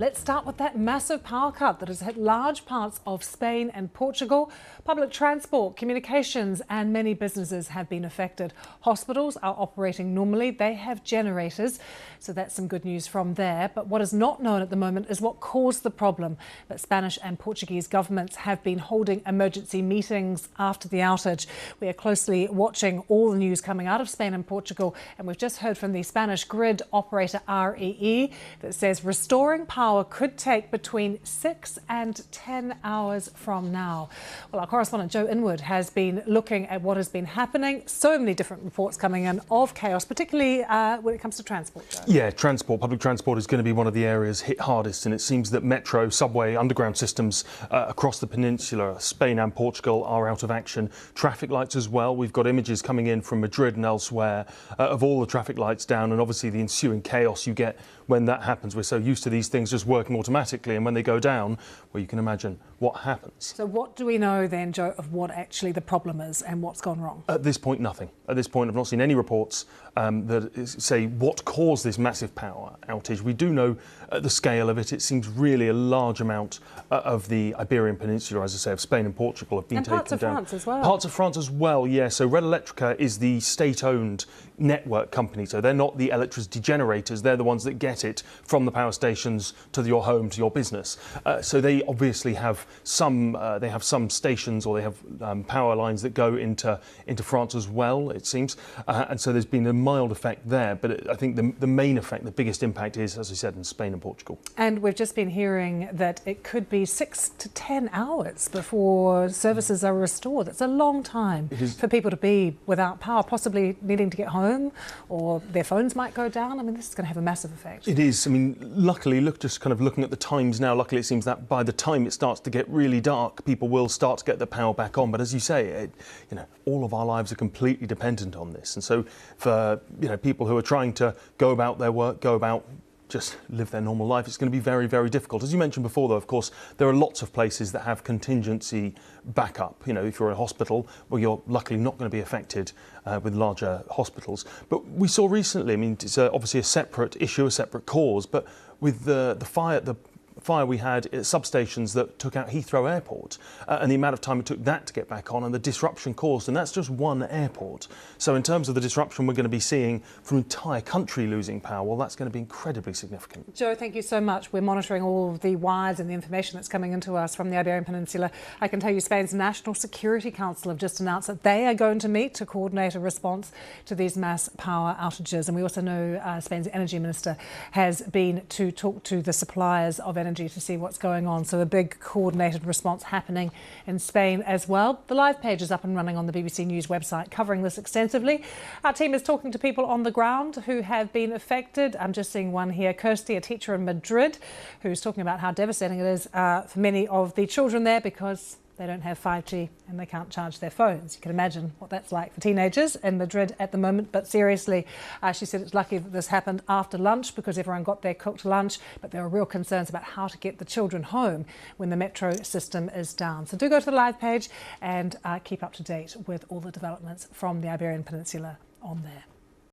Let's start with that massive power cut that has hit large parts of Spain and Portugal. Public transport, communications and many businesses have been affected. Hospitals are operating normally. They have generators, so that's some good news from there. But what is not known at the moment is what caused the problem. But Spanish and Portuguese governments have been holding emergency meetings after the outage. We are closely watching all the news coming out of Spain and Portugal, and we've just heard from the Spanish grid operator REE that says restoring power could take between 6 and 10 hours from now. Well, our correspondent Joe Inwood has been looking at what has been happening. So many different reports coming in of chaos, particularly when it comes to transport, Joe. Yeah, public transport is going to be one of the areas hit hardest, and it seems that metro, subway, underground systems across the peninsula, Spain and Portugal, are out of action. Traffic lights as well. We've got images coming in from Madrid and elsewhere of all the traffic lights down, and obviously the ensuing chaos you get when that happens. We're so used to these things just working automatically, and when they go down, well, you can imagine what happens. So what do we know then, Joe, of what actually the problem is and what's gone wrong? At this point, nothing. At this point, I've not seen any reports that say what caused this massive power outage. We do know the scale of it. It seems really a large amount of the Iberian Peninsula, as I say, of Spain and Portugal have been taken down. And parts of France as well. Parts of France as well, yeah. So Red Electrica is the state-owned network company. So they're not the electricity generators. They're the ones that get it from the power stations to your home, to your business. So they obviously have some stations, or they have power lines that go into France as well, it seems. And so there's been a mild effect there. But I think the main effect, the biggest impact is, as I said, in Spain and Portugal. And we've just been hearing that it could be 6 to 10 hours before services are restored. It's a long time for people to be without power, possibly needing to get home, or their phones might go down. I mean, this is going to have a massive effect. It is. I mean, luckily, just kind of looking at the times now, luckily it seems that by the time it starts to get really dark, people will start to get the power back on. But as you say, all of our lives are completely dependent on this. And so for people who are trying to go about their work, just live their normal life, it's going to be very, very difficult. As you mentioned before, though, of course, there are lots of places that have contingency backup. If you're a hospital, well, you're luckily not going to be affected with larger hospitals. But we saw recently, I mean, it's obviously a separate issue, a separate cause, but with the fire we had at substations that took out Heathrow Airport and the amount of time it took that to get back on and the disruption caused, and that's just one airport. So in terms of the disruption we're going to be seeing from an entire country losing power, well, that's going to be incredibly significant. Joe, thank you so much. We're monitoring all of the wires and the information that's coming into us from the Iberian Peninsula. I can tell you Spain's National Security Council have just announced that they are going to meet to coordinate a response to these mass power outages. And we also know Spain's Energy Minister has been to talk to the suppliers of energy to see what's going on. So a big coordinated response happening in Spain as well. The live page is up and running on the BBC News website covering this extensively. Our team is talking to people on the ground who have been affected. I'm just seeing one here, Kirsty, a teacher in Madrid, who's talking about how devastating it is for many of the children there because they don't have 5G and they can't charge their phones. You can imagine what that's like for teenagers in Madrid at the moment. But seriously, she said it's lucky that this happened after lunch because everyone got their cooked lunch. But there are real concerns about how to get the children home when the metro system is down. So do go to the live page and keep up to date with all the developments from the Iberian Peninsula on there.